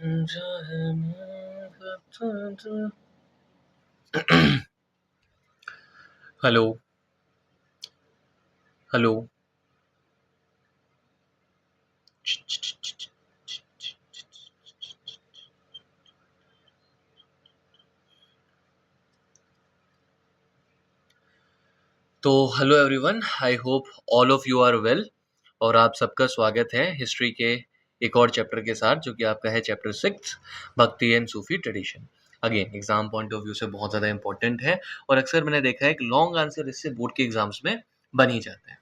Hello. Hello. तो hello everyone, I hope all of you are well और आप सबका स्वागत है हिस्ट्री के एक और चैप्टर के साथ, जो कि आपका है चैप्टर 6 भक्ति and Sufi tradition. Again exam point of view से बहुत ज़्यादा इंपॉर्टेंट है और अक्सर मैंने देखा है कि लॉन्ग आंसर इससे बोर्ड के एग्जाम्स में बन ही जाता है।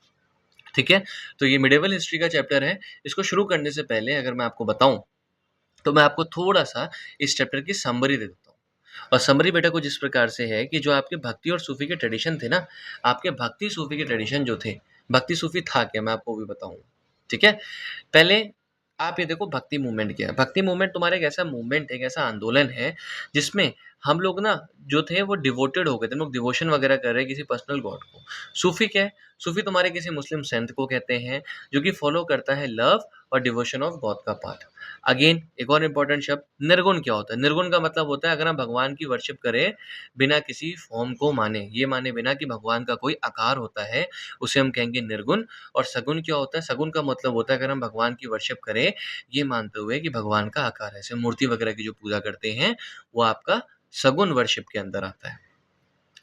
ठीक है, तो ये मिडिवल हिस्ट्री का चैप्टर है। इसको शुरू करने से पहले अगर मैं आपको बताऊं तो मैं आपको थोड़ा सा इस चैप्टर की समरी दे देता हूँ। और समरी बेटा कुछ इस प्रकार से है कि जो आपके भक्ति और सूफी के ट्रेडिशन थे ना, आपके भक्ति सूफी के ट्रेडिशन जो थे, भक्ति सूफी था क्या, मैं आपको भी बताऊँ। ठीक है, पहले आप ये देखो भक्ति मूवमेंट क्या है। भक्ति मूवमेंट तुम्हारा एक ऐसा मूवमेंट है, एक ऐसा आंदोलन है जिसमें हम लोग ना जो थे वो डिवोटेड हो गए थे, हम लोग डिवोशन वगैरह कर रहे हैं किसी पर्सनल गॉड को। सूफी क्या है? सूफी तुम्हारे किसी मुस्लिम संत को कहते हैं जो कि फॉलो करता है लव और डिवोशन ऑफ गॉड का पाथ। अगेन एक और इम्पोर्टेंट शब्द निर्गुण क्या होता है? निर्गुण का मतलब होता है अगर हम भगवान की वर्शिप करें बिना किसी फॉर्म को माने, ये माने बिना कि भगवान का कोई आकार होता है, उसे हम कहेंगे निर्गुण। और सगुण क्या होता है? सगुण का मतलब होता है अगर हम भगवान की वर्शिप करें ये मानते हुए कि भगवान का आकार है, जैसे मूर्ति वगैरह की जो पूजा करते हैं वो आपका सगुण वर्शिप के अंदर आता है।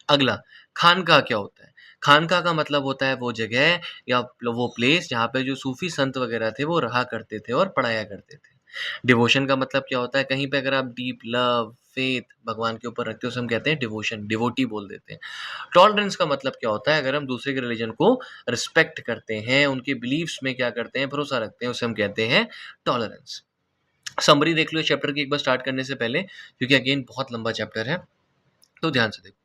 अगला खानका क्या होता है? खानका का मतलब होता है वो जगह या वो प्लेस जहाँ पे जो सूफी संत वगैरह थे वो रहा करते थे और पढ़ाया करते थे। डिवोशन का मतलब क्या होता है? कहीं पे अगर आप डीप लव फेथ भगवान के ऊपर रखते हो उसे हम कहते हैं डिवोशन, डिवोटी बोल देते हैं। टॉलरेंस का मतलब क्या होता है? अगर हम दूसरे के रिलीजन को रिस्पेक्ट करते हैं, उनके बिलीफ्स में क्या करते हैं, भरोसा रखते हैं, उसे हम कहते हैं टॉलरेंस। समरी देख लो चैप्टर की एक बार स्टार्ट करने से पहले, क्योंकि अगेन बहुत लंबा चैप्टर है, तो ध्यान से देखो।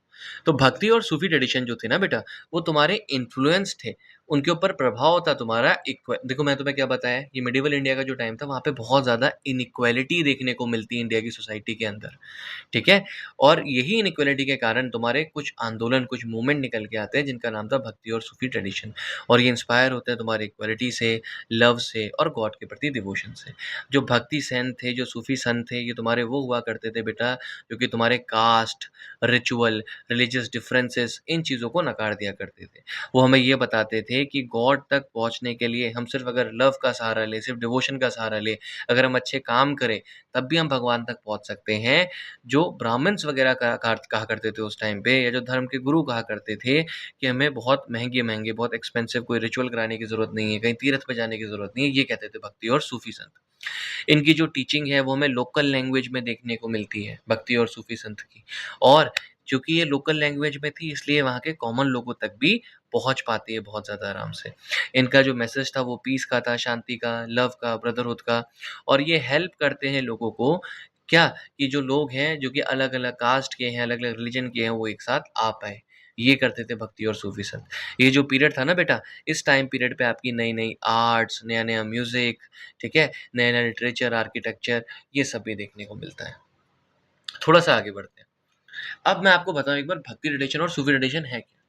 तो भक्ति और सूफी ट्रेडिशन जो थे ना बेटा, वो तुम्हारे इन्फ्लुएंस थे, उनके ऊपर प्रभाव था तुम्हारा देखो मैं तुम्हें क्या बताया, ये मिडिवल इंडिया का जो टाइम था वहाँ पे बहुत ज़्यादा इनइक्वालिटी देखने को मिलती है इंडिया की सोसाइटी के अंदर। ठीक है, और यही इनइक्वालिटी के कारण तुम्हारे कुछ आंदोलन, कुछ मूवमेंट निकल के आते हैं जिनका नाम था भक्ति और सूफी ट्रेडिशन। और ये इंस्पायर होते हैं तुम्हारे इक्वालिटी से, लव से और गॉड के प्रति डिवोशन से। जो भक्ति संत थे, जो सूफी संत थे, ये तुम्हारे वो हुआ करते थे बेटा जो कि तुम्हारे कास्ट, रिचुअल, रिलीजियस डिफरेंसेस, इन चीज़ों को नकार दिया करते थे। वो हमें ये बताते थे कि गॉड तक पहुंचने के लिए हम सिर्फ अगर लव का सहारा लें, सिर्फ डिवोशन का सहारा लें, अगर हम अच्छे काम करें तब भी हम भगवान तक पहुंच सकते हैं। जो ब्राह्मण्स वगैरह कहा करते थे उस टाइम पे, या जो धर्म के गुरु कहा करते थे कि हमें बहुत महंगे महंगे, बहुत एक्सपेंसिव कोई रिचुअल कराने की जरूरत नहीं है, कहीं तीर्थ पे जाने की जरूरत नहीं है, ये कहते थे भक्ति और सूफी संत। इनकी जो टीचिंग है वो हमें लोकल लैंग्वेज में देखने को मिलती है, भक्ति और सूफी संत की। और चूंकि ये लोकल लैंग्वेज में थी इसलिए वहाँ के कॉमन लोगों तक भी पहुंच पाती है बहुत ज़्यादा आराम से। इनका जो मैसेज था वो पीस का था, शांति का, लव का, ब्रदरहुड का। और ये हेल्प करते हैं लोगों को, क्या कि जो लोग हैं जो कि अलग अलग कास्ट के हैं, अलग अलग रिलीजन के हैं, वो एक साथ आ पाए। ये करते थे भक्ति और सूफी संत। ये जो पीरियड था ना बेटा, इस टाइम पीरियड पे आपकी नई नई आर्ट्स, नया नया म्यूजिक, ठीक है, नया नया लिटरेचर, आर्किटेक्चर, ये सब भी देखने को मिलता है। थोड़ा सा आगे बढ़ते हैं। अब मैं आपको बताऊं एक बार भक्ति ट्रेडिशन और सूफी ट्रेडिशन है क्या।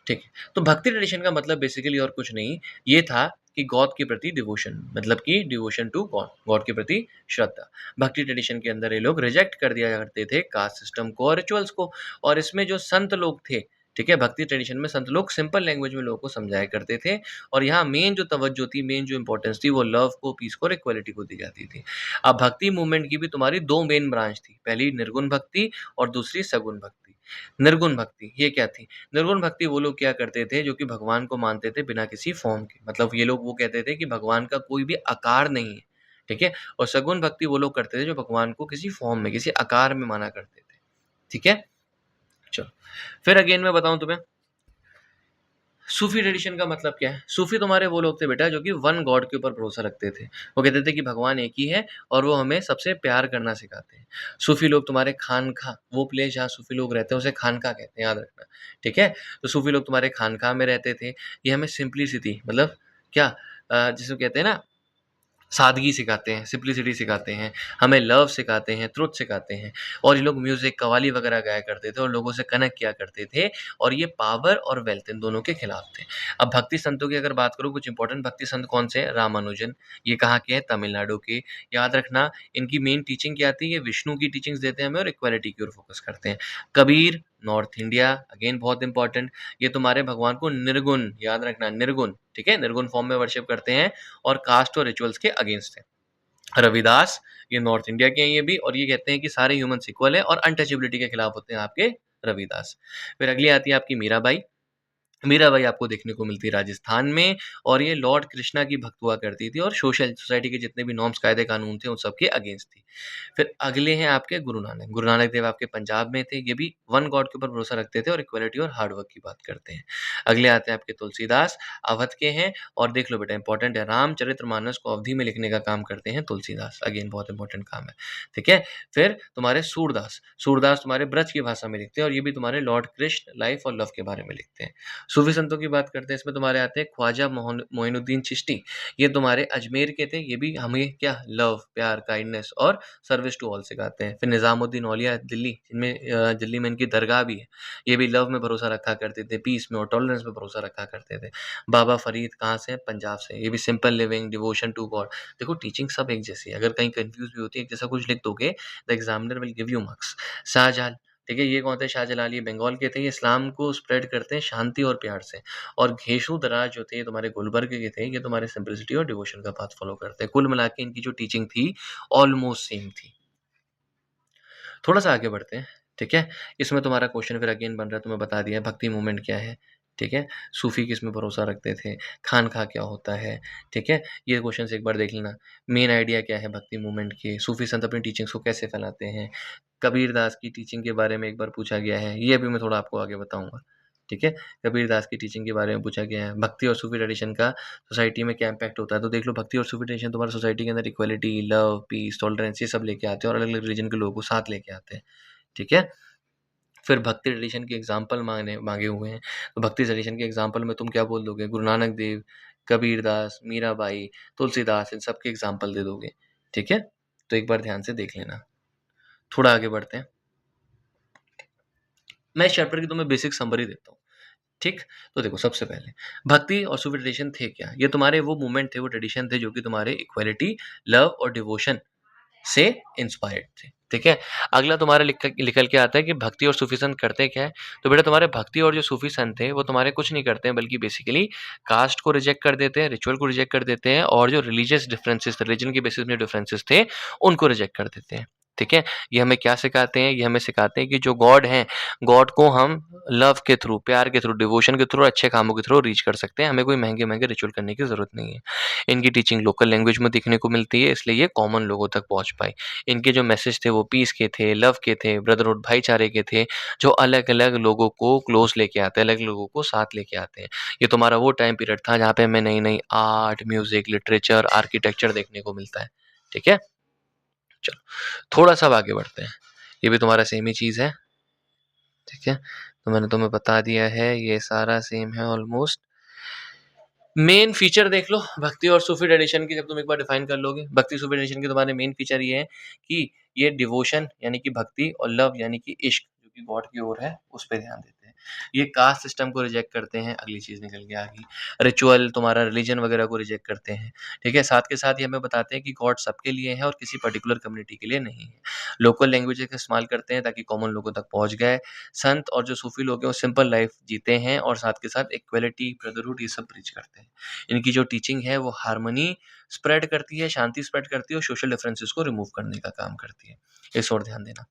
ठीक है, तो भक्ति ट्रेडिशन का मतलब बेसिकली और कुछ नहीं, ये था कि गॉड के प्रति डिवोशन, मतलब कि डिवोशन टू गॉड, गॉड के प्रति श्रद्धा। भक्ति ट्रेडिशन के अंदर ये लोग रिजेक्ट कर दिया करते थे कास्ट सिस्टम को और रिचुअल्स को। और इसमें जो संत लोग थे, ठीक है, भक्ति ट्रेडिशन में संत लोग सिंपल लैंग्वेज में लोगों को समझाया करते थे। और यहाँ मेन जो तवज्जो थी, मेन जो इंपॉर्टेंस थी, वो लव को, पीस को और इक्वलिटी को दी जाती थी। अब भक्ति मूवमेंट की भी तुम्हारी दो मेन ब्रांच थी, पहली निर्गुण भक्ति और दूसरी सगुण भक्ति। निर्गुण भक्ति ये क्या थी? निर्गुण भक्ति वो लोग क्या करते थे जो कि भगवान को मानते थे बिना किसी फॉर्म के, मतलब ये लोग वो कहते थे कि भगवान का कोई भी आकार नहीं है। ठीक है, और सगुण भक्ति वो लोग करते थे जो भगवान को किसी फॉर्म में, किसी आकार में माना करते थे। ठीक है, चलो फिर अगेन मैं बताऊं तुम्हें सूफी ट्रेडिशन का मतलब क्या है। सूफी तुम्हारे वो लोग थे बेटा जो कि वन गॉड के ऊपर भरोसा रखते थे। वो कहते थे कि भगवान एक ही है और वो हमें सबसे प्यार करना सिखाते हैं। सूफी लोग तुम्हारे खानका, वो प्लेस जहाँ सूफी लोग रहते हैं उसे खानका कहते हैं, याद रखना। ठीक है, तो सूफी लोग तुम्हारे खानका में रहते थे। ये हमें सिंपलिसिटी, मतलब क्या, जिसे कहते हैं ना सादगी सिखाते हैं, सिंप्लिसिटी सिखाते हैं, हमें लव सिखाते हैं, ट्रुथ सिखाते हैं। और ये लोग म्यूज़िक, कव्वाली वगैरह गाया करते थे और लोगों से कनेक्ट किया करते थे और ये पावर और वेल्थ इन दोनों के खिलाफ थे। अब भक्ति संतों की अगर बात करूँ, कुछ इंपॉर्टेंट भक्ति संत कौन से हैं? रामानुजन, ये कहाँ के हैं? तमिलनाडु के। याद रखना, इनकी मेन टीचिंग क्या थी? ये विष्णु की टीचिंग्स देते हैं हमें और इक्वालिटी की ओर फोकस करते हैं। कबीर, नॉर्थ इंडिया, अगेन बहुत इंपॉर्टेंट, ये तुम्हारे भगवान को निर्गुण, याद रखना निर्गुण, ठीक है? निर्गुण फॉर्म में वर्शिप करते हैं और कास्ट और रिचुअल्स के अगेंस्ट है। रविदास, ये नॉर्थ इंडिया के हैं ये भी, और ये कहते हैं कि सारे ह्यूमंस इक्वल है और अनटचेबिलिटी के खिलाफ होते हैं आपके रविदास। फिर अगली आती है आपकी मीराबाई। मीराबाई आपको देखने को मिलती है राजस्थान में और ये लॉर्ड कृष्णा की भक्त हुआ करती थी और सोशल सोसाइटी के जितने भी नॉर्म्स, कायदे कानून थे उन सब के अगेंस्ट थी। फिर अगले हैं आपके गुरु नानक। गुरु नानक देव आपके पंजाब में थे, ये भी वन गॉड के ऊपर भरोसा रखते थे और इक्वालिटी और हार्ड वर्क की बात करते हैं। अगले आते हैं आपके तुलसीदास, अवध के हैं और देख लो बेटा इंपॉर्टेंट है, रामचरितमानस को अवधी में लिखने का काम करते हैं तुलसीदास, अगेन बहुत इंपॉर्टेंट काम है, ठीक है। फिर तुम्हारे सूरदास, सूरदास तुम्हारे ब्रज की भाषा में लिखते हैं और ये भी तुम्हारे लॉर्ड कृष्ण, लाइफ और लव के बारे में लिखते हैं। सूफी संतों की बात करते हैं, इसमें तुम्हारे आते हैं ख्वाजा मोइनुद्दीन चिश्ती, ये तुम्हारे अजमेर के थे, ये भी हमें क्या लव, प्यार, काइंडनेस और सर्विस टू ऑल सिखाते हैं। फिर निजामुद्दीन औलिया दिल्ली, जिनमें दिल्ली में इनकी दरगाह भी है, ये भी लव में भरोसा रखा करते थे, पीस में और टॉलरेंस में भरोसा रखा करते थे। बाबा फरीद कहाँ से हैं? पंजाब से, ये भी simple living, devotion to God. देखो टीचिंग सब एक जैसी है, अगर कहीं कंफ्यूज भी होती है, एक जैसा कुछ लिख दोगे, the examiner will give you marks. Shahjahan, ठीक है, ये कौन थे? शाहजलाल, ये बंगाल के थे, ये इस्लाम को स्प्रेड करते हैं शांति और प्यार से। और घेशु दराज जो थे, ये तुम्हारे गुलबर्ग के थे, ये तुम्हारे सिंपलिसिटी और डिवोशन का पाथ फॉलो करते हैं। कुल मिला के इनकी जो टीचिंग थी ऑलमोस्ट सेम थी। थोड़ा सा आगे बढ़ते हैं, ठीक है। इसमें तुम्हारा क्वेश्चन फिर अगेन बन रहा है, तुम्हें बता दिया भक्ति मूवमेंट क्या है, ठीक है। सूफी किस में भरोसा रखते थे, खानखा क्या होता है, ठीक है। ये क्वेश्चन एक बार देख लेना। मेन आइडिया क्या है भक्ति मूवमेंट के, सूफी संत अपनी टीचिंग्स को कैसे फैलाते हैं, कबीर दास की टीचिंग के बारे में एक बार पूछा गया है, ये भी मैं थोड़ा आपको आगे बताऊंगा, ठीक है। कबीर दास की टीचिंग के बारे में पूछा गया है, भक्ति और सूफी ट्रेडिशन का सोसाइटी में क्या इम्पैक्ट होता है, तो देख लो भक्ति और सूफी ट्रेडिशन तुम्हारी सोसाइटी के अंदर इक्वलिटी, लव, पीस, टॉलरेंस ये सब लेके आते हैं और अलग अलग रिलीजन के लोगों को साथ लेके आते हैं, ठीक है। फिर भक्ति ट्रेडिशन के एग्जाम्पल मांगे हुए हैं, तो भक्ति ट्रेडिशन के एग्जाम्पल में तुम क्या बोल दोगे? गुरु नानक देव, कबीर दास, मीराबाई, तुलसीदास, इन सब के एग्जाम्पल दे दोगे, ठीक है। तो एक बार ध्यान से देख लेना। थोड़ा आगे बढ़ते हैं, मैं इस चैप्टर की तुम्हें बेसिक समरी देता हूँ, ठीक। तो देखो सबसे पहले भक्ति और सूफी ट्रेडिशन थे क्या? ये तुम्हारे वो मूवमेंट थे, वो ट्रेडिशन थे जो कि तुम्हारे इक्वालिटी, लव और डिवोशन से इंस्पायर्ड थे, ठीक है। अगला तुम्हारा निकल के आता है कि भक्ति और सूफी संत करते क्या है, तो बेटा तुम्हारे भक्ति और जो सूफी संत थे वो तुम्हारे कुछ नहीं करते हैं, बल्कि बेसिकली कास्ट को रिजेक्ट कर देते हैं, रिचुअल को रिजेक्ट कर देते हैं और जो रिलीजियस डिफरेंसेस, रिलीजन के बेसिस में डिफरेंसेस थे उनको रिजेक्ट कर देते हैं, ठीक है। ये हमें क्या सिखाते हैं? ये हमें सिखाते हैं कि जो गॉड है, गॉड को हम लव के थ्रू, प्यार के थ्रू, डिवोशन के थ्रू, अच्छे कामों के थ्रू रीच कर सकते हैं, हमें कोई महंगे महंगे रिचुअल करने की जरूरत नहीं है। इनकी टीचिंग लोकल लैंग्वेज में देखने को मिलती है, इसलिए ये कॉमन लोगों तक पहुंच पाई। इनके जो मैसेज थे वो पीस के थे, लव के थे, ब्रदरहुड, भाईचारे के थे, जो अलग अलग लोगों को क्लोज लेके आते हैं, अलग लोगों को साथ लेके आते हैं। ये तुम्हारा वो टाइम पीरियड था जहाँ पे हमें नई नई आर्ट, म्यूजिक, लिटरेचर, आर्किटेक्चर देखने को मिलता है, ठीक है। चलो थोड़ा सा अब आगे बढ़ते हैं, ये भी तुम्हारा सेम ही चीज है, ठीक है। तो मैंने तुम्हें बता दिया है, ये सारा सेम है ऑलमोस्ट। मेन फीचर देख लो भक्ति और सूफी ट्रेडिशन की, जब तुम एक बार डिफाइन कर लोगे, भक्ति सूफी ट्रेडिशन के तुम्हारे मेन फीचर ये है कि ये डिवोशन यानी कि भक्ति और लव यानी कि इश्क जो कि गॉड की ओर है उस पर ध्यान देते हैं। ये कास्ट सिस्टम को रिजेक्ट करते हैं, अगली चीज निकल के आ गई, रिचुअल तुम्हारा रिलीजन वगैरह को रिजेक्ट करते हैं, ठीक है। साथ के साथ ये हमें बताते हैं कि गॉड सबके लिए है और किसी पर्टिकुलर कम्युनिटी के लिए नहीं है। लोकल लैंग्वेज का इस्तेमाल करते हैं ताकि कॉमन लोगों तक पहुंच गए। संत और जो सूफी लोग हैं वो सिंपल लाइफ जीते हैं और साथ के साथ इक्वलिटी, ब्रदरहुड ये सब प्रीच करते हैं। इनकी जो टीचिंग है वो हार्मनी स्प्रेड करती है, शांति स्प्रेड करती है और सोशल डिफरेंसेस को रिमूव करने का काम करती है। इस ओर ध्यान देना।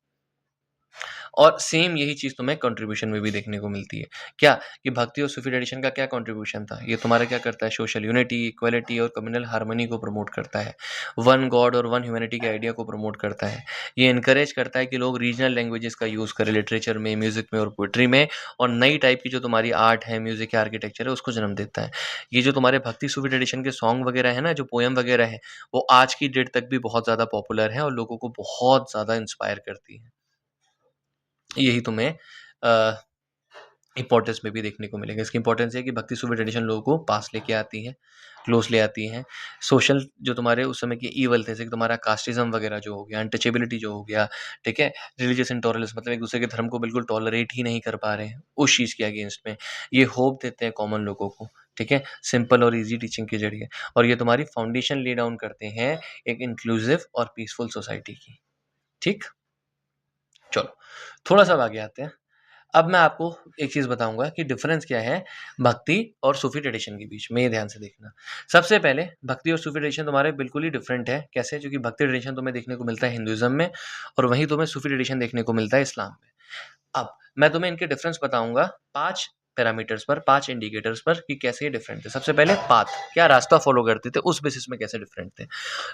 और सेम यही चीज तुम्हें कंट्रीब्यूशन में भी देखने को मिलती है, क्या कि भक्ति और सूफी ट्रेडिशन का क्या कंट्रीब्यूशन था? ये तुम्हारा क्या करता है? सोशल यूनिटी, इक्वालिटी और कम्युनल हार्मनी को प्रमोट करता है, वन गॉड और वन ह्यूमैनिटी के आइडिया को प्रमोट करता है। ये इनकरेज करता है कि लोग रीजनल लैंग्वेजेस का यूज करें लिटरेचर में, म्यूजिक में और पोइट्री में, और नई टाइप की जो तुम्हारी आर्ट है, म्यूजिक है, आर्किटेक्चर है, उसको जन्म देता है। ये जो तुम्हारे भक्ति सूफी ट्रेडिशन के सॉन्ग वगैरह है ना, जो पोएम वगैरह है, वो आज की डेट तक भी बहुत ज्यादा पॉपुलर है और लोगों को बहुत ज्यादा इंस्पायर करती है। यही तुम्हें इंपॉर्टेंस में भी देखने को मिलेगा। इसकी इंपॉर्टेंस है कि भक्ति सूफी ट्रेडिशन लोगों को पास लेके आती है, क्लोज ले आती हैं। सोशल जो तुम्हारे उस समय के ईवल थे, जैसे कि तुम्हारा कास्टिज़्म वगैरह जो हो गया, अनटचेबिलिटी जो हो गया, ठीक है? रिलीजियस इंटॉलरेंस मतलब एक-दूसरे के धर्म को बिल्कुल टॉलरेट ही नहीं कर पा रहे हैं, उस चीज़ के अगेंस्ट में। ये होप देते हैं कॉमन लोगों को, ठीक है? सिंपल और ईज़ी टीचिंग के ज़रिए, और ये तुम्हारी फाउंडेशन ले डाउन करते हैं एक इंक्लूसिव और पीसफुल सोसाइटी की, ठीक? चलो, थोड़ा-सा अब आगे आते हैं। अब मैं आपको एक चीज़ बताऊँगा कि डिफ़रेंस क्या है भक्ति और सूफ़ी ट्रेडिशन के बीच में, ये ध्यान से देखना। सबसे पहले भक्ति और सूफ़ी ट्रेडिशन तुम्हारे बिल्कुल ही डिफ़रेंट है। कैसे? क्योंकि भक्ति ट्रेडिशन तुम्हें देखने को मिलता है हिंदुइज़्म में और वहीं तुम्हें सूफ़ी ट्रेडिशन देखने को मिलता है इस्लाम में। अब मैं तुम्हें इनके डिफ़रेंस बताऊँगा 5 पैरामीटर्स पर, 5 इंडिकेटर्स पर कि कैसे ये डिफ़रेंट थे। सबसे पहले पाथ, क्या रास्ता फ़ॉलो करते थे, उस बेसिस में कैसे डिफ़रेंट थे।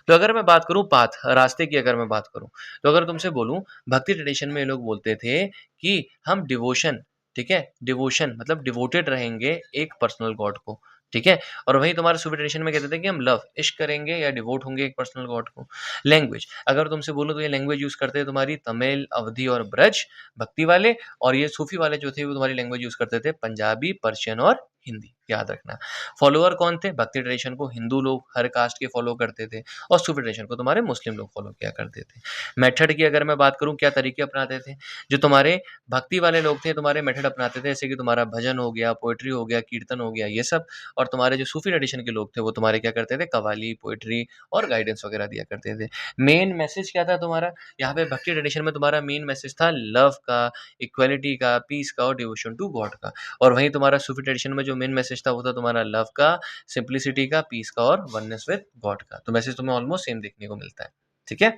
तो अगर मैं बात करूँ पाथ, रास्ते की अगर मैं बात करूँ, तो अगर तुमसे बोलूँ भक्ति ट्रेडिशन में ये लोग बोलते थे कि हम डिवोशन, ठीक है? डिवोशन मतलब डिवोटेड रहेंगे एक पर्सनल गॉड को, ठीक है? और वहीं तुम्हारे सूफी ट्रेडिशन में कहते थे कि हम लव, इश्क करेंगे या डिवोट होंगे एक पर्सनल गॉड को। लैंग्वेज, अगर तुमसे बोलूँ तो ये लैंग्वेज यूज़ करते थे तुम्हारी तमिल, अवधी और ब्रज भक्ति वाले, और ये सूफी वाले जो थे वो तुम्हारी लैंग्वेज यूज़ करते थे पंजाबी, पर्शियन और हिंदी, याद रखना। फॉलोअर कौन थे? भक्ति ट्रेडिशन को हिंदू लोग हर कास्ट के फॉलो करते थे और सूफी ट्रेडिशन को तुम्हारे मुस्लिम लोग फॉलो किया करते थे। मेथड की अगर मैं बात करूँ, क्या तरीके अपनाते थे? जो तुम्हारे भक्ति वाले लोग थे तुम्हारे मेथड अपनाते थे, जैसे कि तुम्हारा भजन हो गया, पोएट्री हो गया, कीर्तन हो गया, ये सब। और तुम्हारे जो सूफी ट्रेडिशन के लोग थे वो तुम्हारे क्या करते थे? कव्वाली, पोएट्री और गाइडेंस वगैरह दिया करते थे। मेन मैसेज क्या था तुम्हारा? यहाँ पे भक्ति ट्रेडिशन में तुम्हारा मेन मैसेज था लव का, इक्वालिटी का, पीस का और डिवोशन टू गॉड का। और वहीं तुम्हारा सूफी ट्रेडिशन में जो मेन मैसेज था वो था तुम्हारा लव का, सिंप्लिसिटी का, पीस का और वननेस विद गॉड का। तो मैसेज तुम्हें ऑलमोस्ट सेम देखने को मिलता है, ठीक है?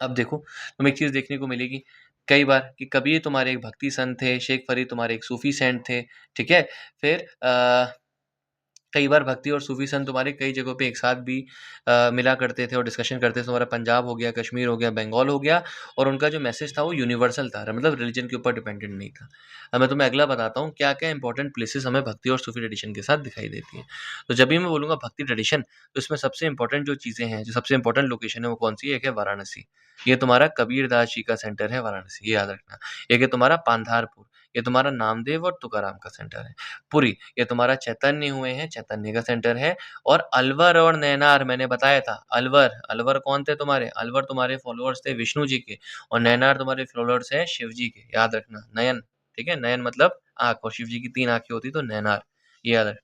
अब देखो, तुम्हें एक चीज़ देखने को मिलेगी कई बार कि कबीर तुम्हारे एक भक्ति संत थे, शेख फरीद तुम्हारे एक सूफी सेंट थे, ठीक है? फिर कई बार भक्ति और सूफी संत तुम्हारे कई जगहों पे एक साथ भी मिला करते थे और डिस्कशन करते थे। तुम्हारा पंजाब हो गया, कश्मीर हो गया, बंगाल हो गया, और उनका जो मैसेज था वो यूनिवर्सल था, मतलब रिलीजन के ऊपर डिपेंडेंट नहीं था। अब मैं तुम्हें अगला बताता हूँ क्या-क्या इंपॉर्टेंट प्लेसेस हमें भक्ति और सूफी ट्रेडिशन के साथ दिखाई देती हैं। तो जब भी मैं बोलूँगा भक्ति ट्रेडिशन, तो इसमें सबसे इंपॉर्टेंट जो चीज़ें हैं, जो सबसे इंपॉर्टेंट लोकेशन है वो कौन-सी है? एक है वाराणसी, ये तुम्हारा कबीरदास जी का सेंटर है वाराणसी, ये याद रखना। एक है तुम्हारा पांधारपुर, ये तुम्हारा नामदेव और तुकाराम का सेंटर है। पुरी, ये तुम्हारा चैतन्य हुए हैं, चैतन्य का सेंटर है। और अलवर और नैनार मैंने बताया था, अलवर, अलवर कौन थे तुम्हारे? अलवर तुम्हारे फॉलोअर्स थे विष्णु जी के, और नैनार तुम्हारे फॉलोअर्स हैं शिव जी के, याद रखना। नयन, ठीक है? नयन मतलब आँख, और शिव जी की 3 आँखें होती तो नैनार, ये याद रखना।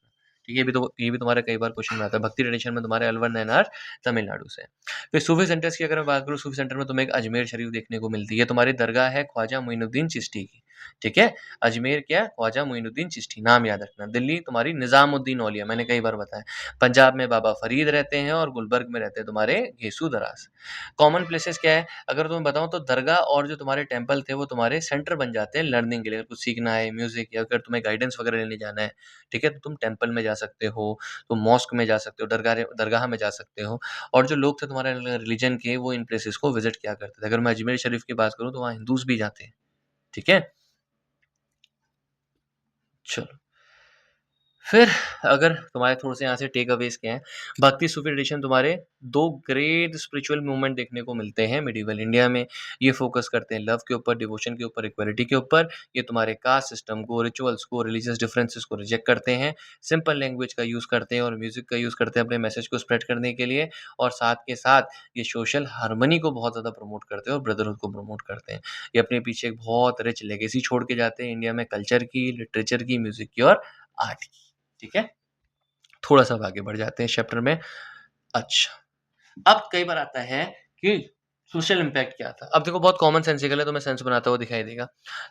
ठीक है? ये भी तुम्हारे कई बार क्वेश्चन में आता है। भक्ति ट्रेडिशन में तुम्हारे अलवर, नैनार तमिलनाडु से है। फिर सूफी सेंटर्स की अगर मैं बात करूँ, सूफी सेंटर में तुम्हें एक अजमेर शरीफ देखने को मिलती है। ये तुम्हारी दरगाह है ख्वाजा मोइनुद्दीन चिश्ती की, ठीक है? अजमेर क्या? ख्वाजा मोइनुद्दीन चिश्ती, नाम याद रखना। दिल्ली तुम्हारी निज़ामुद्दीन औलिया, मैंने कई बार बताया। पंजाब में बाबा फरीद रहते हैं और गुलबर्ग में रहते हैं तुम्हारे घेसू दराज। कॉमन प्लेसेस क्या है? अगर तुम्हें बताऊँ तो दरगाह और जो तुम्हारे टेम्पल थे वो तुम्हारे सेंटर बन जाते हैं लर्निंग के लिए। अगर कुछ सीखना है, म्यूज़िक, या अगर तुम्हें गाइडेंस वगैरह लेने जाना है, ठीक है? तो तुम टेम्पल में जा सकते हो, तुम मॉस्क में जा सकते हो, दरगाह में जा सकते हो। और जो लोग थे तुम्हारे रिलीजन के, वो इन प्लेसेस को विज़िट किया करते थे। अगर मैं अजमेर शरीफ की बात करूँ तो वहाँ हिंदूज़ भी जाते हैं, ठीक है? चलो, फिर अगर तुम्हारे थोड़े-से यहाँ से टेक अवेज़ क्या हैं, भक्ति सूफ़ी ट्रेडिशन तुम्हारे 2 ग्रेट स्पिरिचुअल मूवमेंट देखने को मिलते हैं मिडीवल इंडिया में। ये फ़ोकस करते हैं लव के ऊपर, डिवोशन के ऊपर, इक्वालिटी के ऊपर। ये तुम्हारे कास्ट सिस्टम को, रिचुअल्स को, रिलीजियस डिफरेंसेस को रिजेक्ट करते हैं। सिंपल लैंग्वेज का यूज़ करते हैं और म्यूज़िक का यूज़ करते हैं अपने मैसेज को स्प्रेड करने के लिए। और साथ के साथ ये सोशल हार्मनी को बहुत ज़्यादा प्रमोट करते हैं और ब्रदरहुड को प्रमोट करते हैं। ये अपने पीछे एक बहुत रिच लेगेसी छोड़ के जाते हैं इंडिया में, कल्चर की, लिटरेचर की, म्यूज़िक की और आर्ट की। ठीक है? थोड़ा-सा अब आगे बढ़ जाते हैं इस चैप्टर में। अच्छा, अब कई बार आता है कि सोशल इम्पैक्ट क्या था? अब देखो बहुत कॉमन सेंसिकल है तो मैं सेंस बनाता हुआ दिखाई देगा।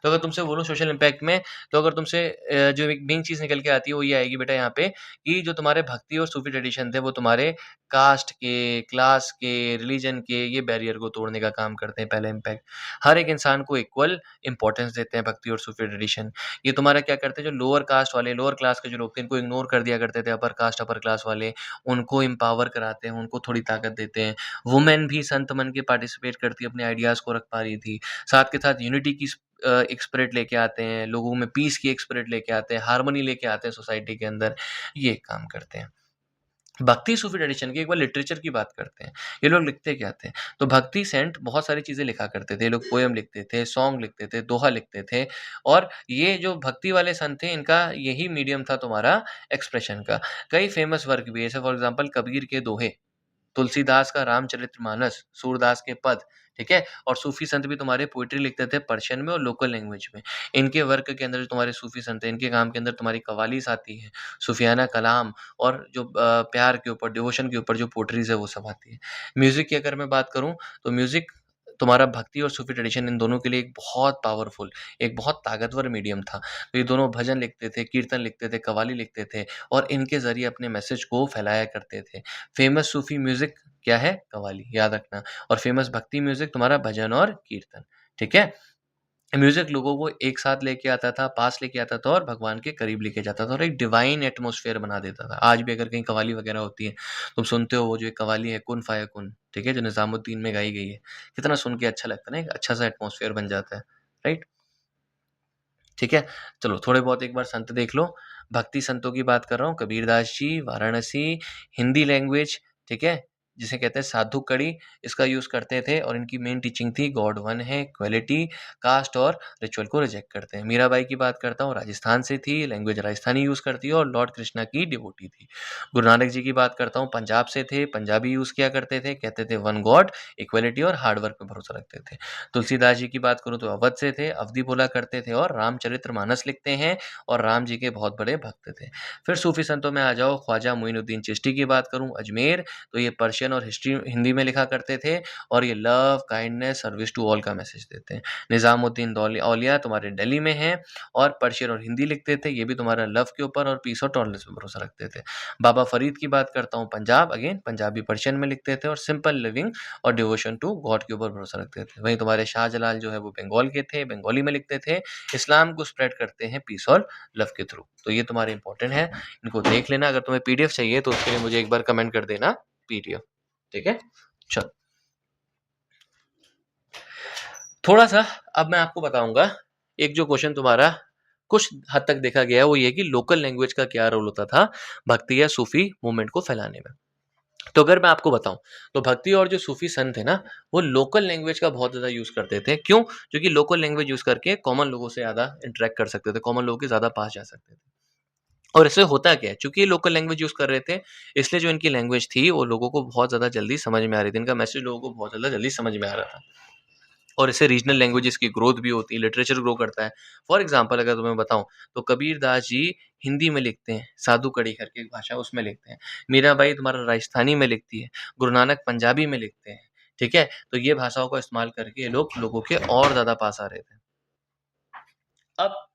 तो अगर तुमसे बोलूँ सोशल इम्पैक्ट में, तो अगर तुमसे जो एक मेन चीज़ निकल के आती है वो ये आएगी बेटा यहाँ पे कि जो तुम्हारे भक्ति और सूफ़ी ट्रेडिशन थे वो तुम्हारे कास्ट के, क्लास के, रिलीजन के ये बैरियर को तोड़ने का काम करते हैं, पहला इम्पैक्ट। हर एक इंसान को इक्वल इम्पोर्टेंस देते हैं भक्ति और सूफ़ी ट्रेडिशन। ये तुम्हारा क्या करते हैं, जो लोअर कास्ट वाले, लोअर क्लास के जो लोग थे इनको इग्नोर कर दिया करते थे अपर कास्ट, अपर क्लास वाले। उनको एम्पावर कराते हैं, उनको थोड़ी ताकत देते हैं। वुमेन भी संत बन के पार्टिसिपेट करती अपने आइडियाज़ को रख पा रही थी। साथ के साथ यूनिटी की एक स्पिरिट लेके आते हैं, लोगों में पीस की एक स्पिरिट लेके आते हैं, हार्मनी लेके आते हैं सोसाइटी के अंदर, ये काम करते हैं। भक्ति सूफी ट्रेडिशन की एक बार लिटरेचर की बात करते हैं। ये लोग लिखते क्या थे? तो भक्ति सेंट बहुत सारी चीज़ें लिखा करते थे। ये लोग पोएम लिखते थे, सॉन्ग लिखते थे, दोहा लिखते थे और ये जो भक्ति वाले संत थे इनका यही मीडियम था तुम्हारा एक्सप्रेशन का। कई फेमस वर्क भी है, जैसे फॉर एग्ज़ाम्पल कबीर के दोहे, तुलसीदास का रामचरितमानस, सूरदास के पद, ठीक है? और सूफी संत भी तुम्हारे पोएट्री लिखते थे पर्शियन में और लोकल लैंग्वेज में। इनके वर्क के अंदर जो तुम्हारे सूफी संत हैं, इनके काम के अंदर तुम्हारी कव्वालीस आती है, सूफियाना कलाम और जो प्यार के ऊपर, डिवोशन के ऊपर जो पोएट्रीज़ है वो सब आती है। म्यूज़िक की अगर मैं बात करूँ, तो म्यूज़िक तुम्हारा भक्ति और सूफी ट्रेडिशन इन दोनों के लिए एक बहुत पावरफुल, एक बहुत ताकतवर मीडियम था। तो ये दोनों भजन लिखते थे, कीर्तन लिखते थे, कव्वाली लिखते थे और इनके ज़रिए अपने मैसेज को फैलाया करते थे। फेमस सूफी म्यूजिक क्या है? कव्वाली, याद रखना। और फेमस भक्ति म्यूजिक तुम्हारा भजन और कीर्तन, ठीक है? म्यूजिक लोगों को एक साथ लेके आता था, पास लेके आता था और भगवान के करीब लेके जाता था और एक डिवाइन एटमॉस्फेयर बना देता था। आज भी अगर कहीं कव्वाली वगैरह होती है, तुम सुनते हो वो जो एक कव्वाली है कुन फाया कुन, ठीक है? जो निज़ामुद्दीन में गाई गई है। कितना सुन के अच्छा लगता है ना, एक अच्छा-सा एटमॉस्फेयर बन जाता है, राइट? ठीक है? चलो थोड़े बहुत एक बार संत देख लो। भक्ति संतों की बात कर रहा हूँ, कबीरदास जी, वाराणसी, हिंदी लैंग्वेज, ठीक है? जिसे कहते हैं साधु कड़ी, इसका यूज़ करते थे और इनकी मेन टीचिंग थी गॉड वन है, इक्वालिटी, कास्ट और रिचुअल को रिजेक्ट करते हैं। मीराबाई की बात करता हूँ, राजस्थान से थी, लैंग्वेज राजस्थानी यूज़ करती है और लॉर्ड कृष्णा की डिवोटी थी। गुरु नानक जी की बात करता हूँ, पंजाब से थे, पंजाबी यूज़ किया करते थे, कहते थे वन गॉड, इक्वालिटी और हार्ड वर्क पे भरोसा रखते थे। तुलसीदास जी की बात करूँ तो अवध से थे, अवधी बोला करते थे और रामचरितमानस लिखते हैं और राम जी के बहुत बड़े भक्त थे। फिर सूफी संतों में आ जाओ, ख्वाजा मुइनुद्दीन चिश्ती की बात करूँ, अजमेर, तो ये पर्शियन और हिस्ट्री हिंदी में लिखा करते थे और ये love, kindness, service to all का मैसेज देते हैं। निज़ामुद्दीन औलिया तुम्हारे दिल्ली में है और पर्शियन और हिंदी लिखते थे, ये भी तुम्हारा लव के ऊपर और पीस और टॉलरेंस पे भरोसा रखते थे। बाबा फरीद की बात करता हूँ, पंजाब, अगेन पंजाबी पर्शियन में लिखते थे और सिंपल लिविंग और डिवोशन टू गॉड के ऊपर भरोसा रखते थे। वहीं तुम्हारे शाहजलाल जो है वो बंगाल के थे, बंगाली में लिखते थे, इस्लाम को स्प्रेड करते हैं पीस और लव के थ्रू। तो ये तुम्हारे इंपॉर्टेंट है, इनको देख लेना। अगर तुम्हें पीडीएफ चाहिए तो उसके लिए मुझे एक बार कमेंट कर देना पीडीएफ, ठीक है? चलो थोड़ा सा अब मैं आपको बताऊंगा, एक जो क्वेश्चन तुम्हारा कुछ हद तक देखा गया है वो ये कि लोकल लैंग्वेज का क्या रोल होता था भक्ति या सूफी मूवमेंट को फैलाने में। तो अगर मैं आपको बताऊं, तो भक्ति और जो सूफी संत थे ना, वो लोकल लैंग्वेज का बहुत ज़्यादा यूज़ करते थे। क्यों? क्योंकि लोकल लैंग्वेज यूज़ करके कॉमन लोगों से ज़्यादा इंटरेक्ट कर सकते थे, कॉमन लोगों के ज़्यादा पास जा सकते थे। और इससे होता क्या है, चूँकि ये लोकल लैंग्वेज यूज़ कर रहे थे, इसलिए जो इनकी लैंग्वेज थी, वो लोगों को बहुत ज़्यादा जल्दी समझ में आ रही थी। इनका मैसेज लोगों को बहुत ज़्यादा जल्दी समझ में आ रहा था। और इससे रीजनल लैंग्वेजेस की ग्रोथ भी होती है, लिटरेचर ग्रो करता है। फॉर एग्ज़ाम्पल अगर तुम्हें बताऊँ, तो कबीरदास जी हिंदी में लिखते हैं, साधु कड़ी करके एक भाषा उसमें लिखते हैं। मीराबाई तुम्हारा राजस्थानी में लिखती है, गुरु नानक पंजाबी में लिखते हैं, ठीक है? तो ये भाषाओं का इस्तेमाल करके ये लोग लोगों के और ज़्यादा पास आ रहे थे। अब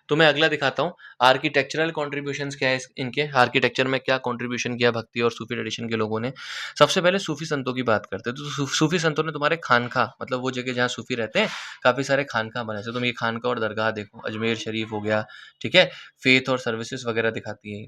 तो मैं अगला दिखाता हूँ, आर्किटेक्चरल कॉन्ट्रीब्यूशंस क्या है इनके, आर्किटेक्चर में क्या कॉन्ट्रीब्यूशन किया भक्ति और सूफी ट्रेडिशन के लोगों ने। सबसे पहले सूफी संतों की बात करते हैं, तो सूफी संतों ने तुम्हारे खानका, मतलब वो जगह जहाँ सूफी रहते हैं, काफ़ी सारे खानका बने थे। तुम ये खानका और दरगाह देखो, अजमेर शरीफ हो गया, ठीक है? फेथ और सर्विसेज वगैरह दिखाती है।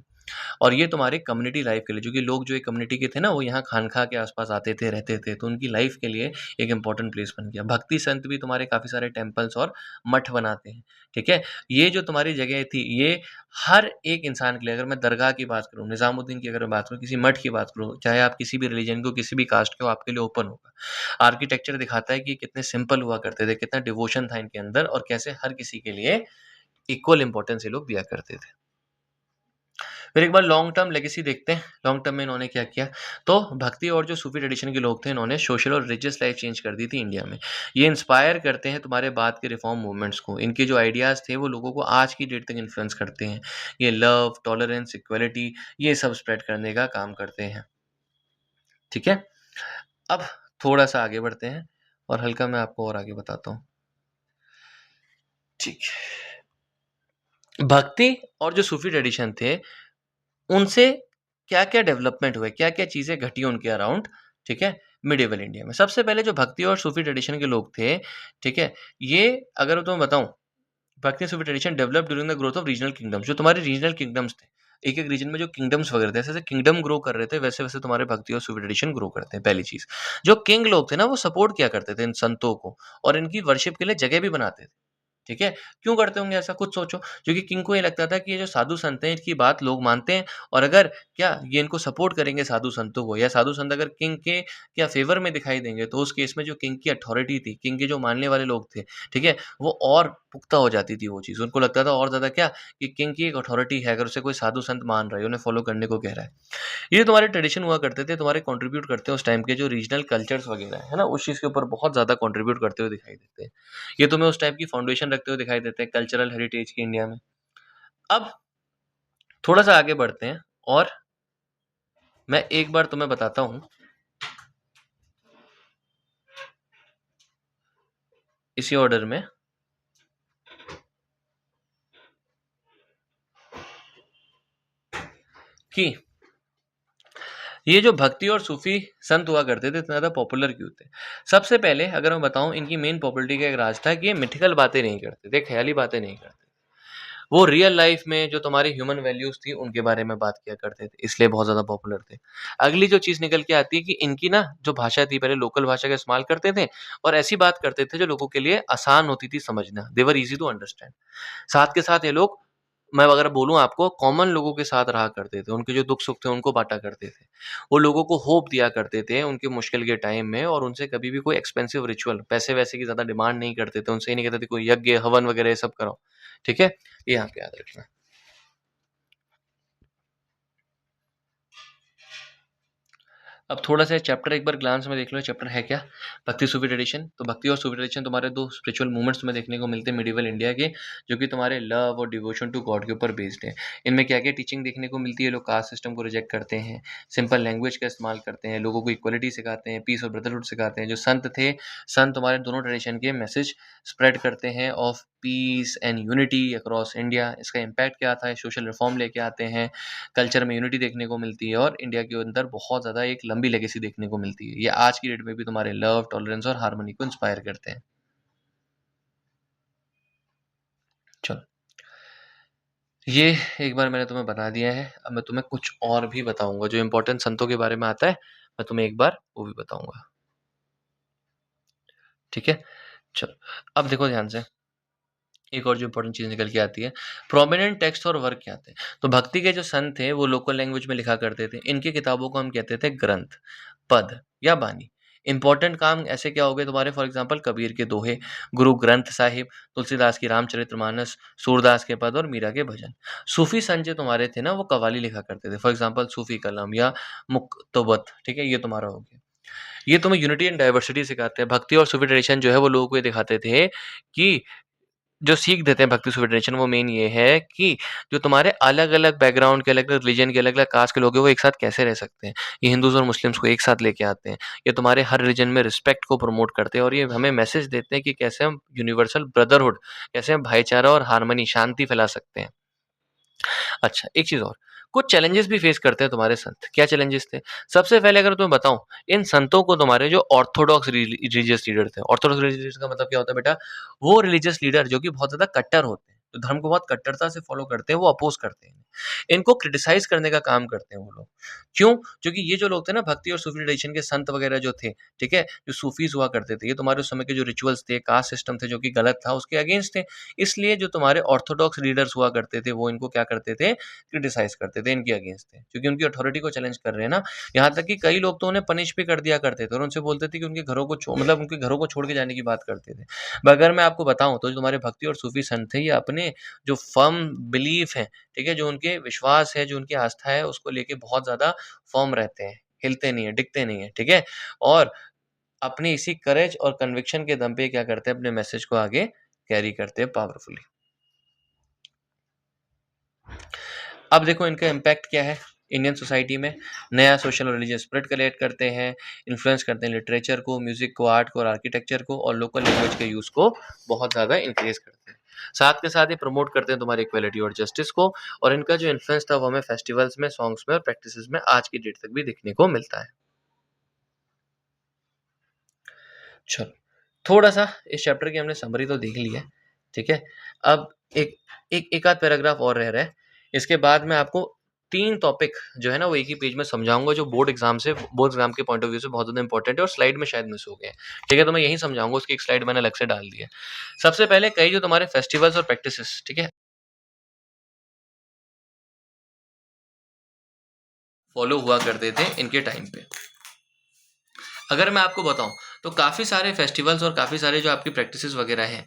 और ये तुम्हारे कम्युनिटी लाइफ के लिए, जो कि लोग जो एक कम्युनिटी के थे ना, वो यहाँ खानका के आसपास आते थे, रहते थे, तो उनकी लाइफ के लिए एक इंपॉर्टेंट प्लेस बन गया। भक्ति संत भी तुम्हारे काफ़ी सारे टेम्पल्स और मठ बनाते हैं, ठीक है? ये जो तुम्हारी जगह थी, ये हर एक इंसान के लिए, अगर मैं दरगाह की बात करूँ, निज़ामुद्दीन की अगर मैं बात करूँ, किसी मठ की बात करूँ, चाहे आप किसी भी रिलीजन को, किसी भी कास्ट के हो, आपके लिए ओपन होगा। आर्किटेक्चर दिखाता है कि कितने सिंपल हुआ करते थे, कितना डिवोशन था इनके अंदर और कैसे हर किसी के लिए इक्वल इंपॉर्टेंस ये लोग दिया करते थे। फिर एक बार लॉन्ग टर्म लेगेसी देखते हैं, लॉन्ग टर्म में इन्होंने क्या किया। तो भक्ति और जो सूफी ट्रेडिशन के लोग थे, इन्होंने सोशल और रिलीजियस लाइफ चेंज कर दी थी इंडिया में। ये इंस्पायर करते हैं तुम्हारे बाद के रिफॉर्म मूवमेंट्स को। इनके जो आइडियाज़ थे वो लोगों को आज की डेट तक इन्फ्लुएंस करते हैं। ये लव, टॉलरेंस, इक्वालिटी, ये सब स्प्रेड करने का काम करते हैं, ठीक है? अब थोड़ा सा आगे बढ़ते हैं और हल्का मैं आपको और आगे बताता हूँ, ठीक है? भक्ति और जो सूफी ट्रेडिशन थे, उनसे क्या-क्या डेवलपमेंट हुए, क्या-क्या चीज़ें घटी उनके अराउंड, ठीक है? मिडिएवल इंडिया में। सबसे पहले जो भक्ति और सूफी ट्रेडिशन के लोग थे, ठीक है? ये अगर मैं तुम्हें बताऊँ, Bhakti Sufi tradition developed during the growth of regional kingdoms. जो तुम्हारे रीजनल किंगडम्स थे, एक-एक रीजन में जो किंगडम्स वगैरह थे, जैसे-जैसे किंगडम ग्रो कर रहे थे, वैसे-वैसे तुम्हारे भक्ति और सूफी ट्रेडिशन ग्रो करते हैं, पहली चीज़। जो किंग लोग थे ना, वो सपोर्ट किया करते थे इन संतों को और इनकी वर्शिप के लिए जगह भी बनाते थे। ठीक है? क्यों करते होंगे ऐसा? खुद सोचो। क्योंकि किंग को ये लगता था कि ये जो साधु संत हैं, इनकी बात लोग मानते हैं और अगर क्या ये इनको सपोर्ट करेंगे साधु संतों को या साधु संत अगर किंग के क्या फ़ेवर में दिखाई देंगे, तो उस केस में जो किंग की अथॉरिटी थी, किंग के जो मानने वाले लोग थे, ठीक है? वो और पुख्ता हो जाती थी वो चीज़। उनको लगता था और ज़्यादा क्या कि किंग की एक अथॉरिटी है, अगर उसे कोई साधु संत मान रहा है, उन्हें फ़ॉलो करने को कह रहा है। ये तुम्हारे ट्रेडिशन हुआ करते थे, तुम्हारे कंट्रीब्यूट करते हैं उस टाइम के जो रीजनल कल्चर्स वगैरह है ना, उस चीज़ के ऊपर बहुत ज़्यादा कंट्रीब्यूट करते हुए दिखाई देते हैं। ये तुम्हें उस टाइप की फाउंडेशन रखते हुए दिखाई देते हैं कल्चरल हेरिटेज की इंडिया में। अब थोड़ा-सा आगे बढ़ते हैं और मैं एक बार तुम्हें बताता हूँ इसी ऑर्डर में कि ये जो भक्ति और सूफी संत हुआ करते थे, इतने ज़्यादा पॉपुलर क्यों थे? सबसे पहले अगर मैं बताऊँ इनकी मेन पॉपुलैरिटी का एक राज था कि ये मिथिकल बातें नहीं करते थे, ख़याली बातें नहीं करते। वो रियल लाइफ में जो तुम्हारी ह्यूमन वैल्यूज़ थी, उनके बारे में बात किया करते थे, इसलिए बहुत ज़्यादा पॉपुलर थे। अगली जो चीज़ निकल के आती है कि इनकी ना जो भाषा थी, पहले लोकल भाषा का इस्तेमाल करते थे और ऐसी बात करते थे जो लोगों के लिए आसान होती थी समझना। दे वर ईज़ी टू अंडरस्टैंड। साथ के साथ ये लोग मैं अगर बोलूँ आपको कॉमन लोगों के साथ रहा करते थे, उनके जो दुःख-सुख थे उनको बाँटा करते थे। वो लोगों को होप दिया करते थे उनके मुश्किल के टाइम में और उनसे कभी भी कोई एक्सपेंसिव रिचुअल, पैसे-वैसे की ज़्यादा डिमांड नहीं करते थे। उनसे ये नहीं कहते थे कोई यज्ञ, हवन वगैरह ये सब कराओ। ठीक है? ये यहाँ पे याद रखना। अब थोड़ा-सा चैप्टर एक बार ग्लांस में देख लो, चैप्टर है क्या? भक्ति सूफी ट्रेडिशन। तो भक्ति और सूफी ट्रेडिशन तुम्हारे 2 स्पिरिचुअल मूवमेंट्स में देखने को मिलते हैं मिडीवल इंडिया के, जो कि तुम्हारे लव और डिवोशन टू गॉड के ऊपर बेस्ड है। इनमें क्या-क्या टीचिंग देखने को मिलती है? लोग कास्ट सिस्टम को रिजेक्ट करते हैं, सिंपल लैंग्वेज का इस्तेमाल करते हैं, लोगों को इक्वालिटी सिखाते हैं, पीस और ब्रदरहुड सिखाते हैं। जो संत थे, संत तुम्हारे दोनों ट्रेडिशन के मैसेज स्प्रेड करते हैं of peace and unity across India. इसका इम्पैक्ट क्या था? सोशल रिफॉर्म लेके आते हैं, कल्चर में यूनिटी देखने को मिलती है और इंडिया के अंदर बहुत ज़्यादा एक लंबी लेगेसी देखने को मिलती है। ये आज की डेट में भी तुम्हारे लव, टॉलरेंस और हार्मनी को इंस्पायर करते हैं। चलो, ये एक बार मैंने तुम्हें बता दिया है। अब मैं तुम्हें कुछ और भी बताऊँगा जो इम्पोर्टेंट संतों के बारे में आता है, मैं तुम्हें एक बार वो भी बताऊँगा। ठीक है? चलो, अब देखो ध्यान से। एक और जो इम्पोर्टेंट चीज़ निकल के आती है, प्रोमिनेंट टेक्स्ट और वर्क क्या थे? तो भक्ति के जो संत थे, वो लोकल लैंग्वेज में लिखा करते थे। इनकी किताबों को हम कहते थे ग्रंथ, पद या बानी। इम्पोर्टेंट काम ऐसे क्या हो गए तुम्हारे फॉर एग्ज़ाम्पल कबीर के दोहे, गुरु ग्रंथ साहिब, तुलसीदास की रामचरितमानस, सूरदास के पद और मीरा के भजन। सूफ़ी संत जो तुम्हारे थे ना, वो कव्वाली लिखा करते थे। फॉर एग्ज़ाम्पल सूफ़ी कलम या मुक्तबत, ठीक है? ये तुम्हारा हो गया। ये तुम्हें यूनिटी एंड डाइवर्सिटी सिखाते हैं। भक्ति और सूफ़ी ट्रेडिशन जो है, वो लोगों को ये दिखाते थे कि जो सीख देते हैं भक्ति सुफी ट्रेडिशन वो मेन ये है कि जो तुम्हारे अलग-अलग बैकग्राउंड के, अलग-अलग रिलीजन के, अलग-अलग कास्ट के लोग हैं, वो एक साथ कैसे रह सकते हैं। ये हिंदूज़ और मुस्लिम्स को एक साथ लेके आते हैं। ये तुम्हारे हर रिलीजन में रिस्पेक्ट को प्रमोट करते हैं और ये हमें मैसेज देते हैं कि कैसे हम यूनिवर्सल ब्रदरहुड, कैसे हम भाईचारा और हार्मनी, शांति फैला सकते हैं। अच्छा, एक चीज़ और, कुछ चैलेंजेस भी फेस करते हैं तुम्हारे संत। क्या चैलेंजेस थे? सबसे पहले अगर तुम्हें बताऊँ, इन संतों को तुम्हारे जो ऑर्थोडॉक्स रिलीजियस लीडर थे, ऑर्थोडॉक्स रिलीजियस का मतलब क्या होता है बेटा? वो रिलीजियस लीडर जो कि बहुत ज़्यादा कट्टर होते हैं, जो धर्म को बहुत कट्टरता से फॉलो करते हैं, वो अपोज़ करते हैं। इनको क्रिटिसाइज़ करने का काम करते हैं वो लोग। क्यों? क्योंकि ये जो लोग थे ना भक्ति और सूफी ट्रेडिशन के संत वगैरह जो थे, ठीक है? जो सूफीज़ हुआ करते थे, ये तुम्हारे उस समय के जो रिचुअल्स थे, कास्ट सिस्टम थे जो कि गलत था, उसके अगेंस्ट थे। इसलिए जो तुम्हारे ऑर्थोडॉक्स लीडर्स हुआ करते थे, वो इनको क्या करते थे? क्रिटिसाइज़ करते थे, इनके अगेंस्ट थे। क्योंकि उनकी अथॉरिटी को चैलेंज कर रहे हैं ना, यहाँ तक कि कई लोग तो उन्हें पनिश भी कर दिया करते थे और उनसे बोलते थे कि उनके घरों को मतलब उनके घरों को छोड़ के जाने की बात करते थे। अगर मैं आपको बताऊँ तो जो तुम्हारे भक्ति और सूफी संत थे, ये अपने जो फ़र्म बिलीफ है, ठीक है? जो उनके विश्वास है, जो उनकी आस्था है, उसको लेके बहुत ज़्यादा फ़र्म रहते हैं, हिलते नहीं हैं, डिगते नहीं हैं, ठीक है? और अपनी इसी करेज और कन्विक्शन के दम पे क्या करते हैं, अपने मैसेज को आगे कैरी करते हैं पावरफुली। अब देखो इनका इम्पैक्ट क्या है इंडियन सोसाइटी में। नया सोशल और रिलीजियस स्पिरिट क्रिएट करते हैं, इन्फ्लुएंस करते हैं लिटरेचर को, म्यूजिक को, आर्ट को और आर्किटेक्चर को और लोकल लैंग्वेज के यूज़ को बहुत ज़्यादा इंक्रीज करते हैं। साथ के साथ ये प्रमोट करते हैं तुम्हारी इक्वालिटी और जस्टिस को और इनका जो इन्फ्लुएंस था वो हमें फेस्टिवल्स में, सॉन्ग्स में और प्रैक्टिसेस में आज की डेट तक भी देखने को मिलता है। चलो, थोड़ा-सा इस चैप्टर की हमने समरी तो देख ली है, ठीक है? अब एक एक एक आध पैराग्राफ और रह रहा है। इसके बाद मैं आपको 3 टॉपिक जो है ना वो एक ही पेज में समझाऊँगा, जो बोर्ड एग्ज़ाम के पॉइंट ऑफ व्यू से बहुत ज़्यादा इंपॉर्टेंट है और स्लाइड में शायद मिस हो गए हैं। ठीक है, तो मैं यहीं समझाऊँगा, उसकी एक स्लाइड मैंने अलग से डाल दी है। सबसे पहले कई जो तुम्हारे फेस्टिवल्स और प्रैक्टिसेस, ठीक है, फॉलो हुआ करते थे इनके टाइम पे। अगर मैं आपको बताऊं तो काफ़ी सारे फेस्टिवल्स और काफ़ी सारे जो आपकी प्रैक्टिसेस वगैरह हैं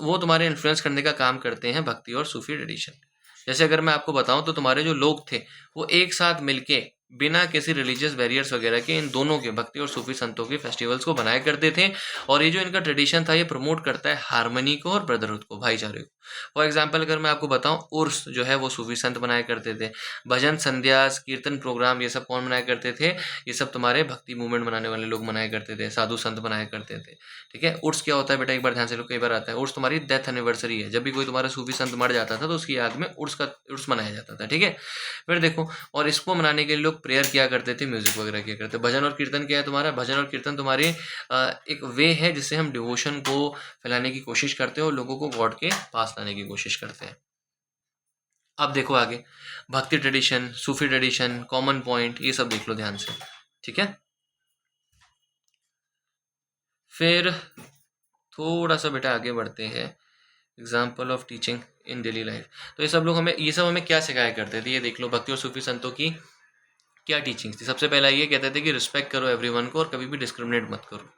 वो तुम्हारे इन्फ्लुएंस करने का काम करते हैं भक्ति और सूफी ट्रेडिशन। जैसे अगर मैं आपको बताऊं तो तुम्हारे जो लोग थे वो एक साथ मिलके बिना किसी रिलीजियस बैरियर्स वगैरह के इन दोनों के भक्ति और सूफी संतों के फेस्टिवल्स को बनाया करते थे। और ये जो इनका ट्रेडिशन था ये प्रमोट करता है हारमनी को और ब्रदरहुड को, भाईचारे को। फॉर एग्जाम्पल अगर मैं आपको बताऊं, उर्स जो है वो सूफी संत बनाया करते थे। भजन संध्यास कीर्तन प्रोग्राम ये सब कौन बनाया करते थे? ये सब तुम्हारे भक्ति मूवमेंट बनाने वाले लोग बनाया करते थे, साधु संत बनाया करते थे। ठीक है, उर्स क्या होता है बेटा, एक बार ध्यान से लो, कई बार आता है। उर्स तुम्हारी डेथ एनिवर्सरी है, जब भी कोई तुम्हारा सूफी संत मर जाता था तो उसकी याद में उर्स मनाया जाता था। ठीक है, फिर देखो, और इसको मनाने के लिए लोग प्रेयर किया करते थे, म्यूजिक वगैरह किया करते थे। भजन और कीर्तन क्या है तुम्हारा? भजन और कीर्तन तुम्हारे एक वे है जिससे हम डिवोशन को फैलाने की कोशिश करते हैं और लोगों को गॉड के पास लाने की कोशिश करते हैं। अब देखो आगे, भक्ति ट्रेडिशन, सूफी ट्रेडिशन, कॉमन पॉइंट, ये सब देख लो ध्यान से। ठीक है, फिर थोड़ा सा बेटा आगे बढ़ते हैं। Example of teaching in daily life, तो ये सब हमें क्या सिखाया करते थे, ये देख लो। भक्ति और सूफी संतों की क्या टीचिंग्स थी? सबसे पहला ये कहते थे कि रिस्पेक्ट करो एवरीवन को और कभी भी डिस्क्रिमिनेट मत करो।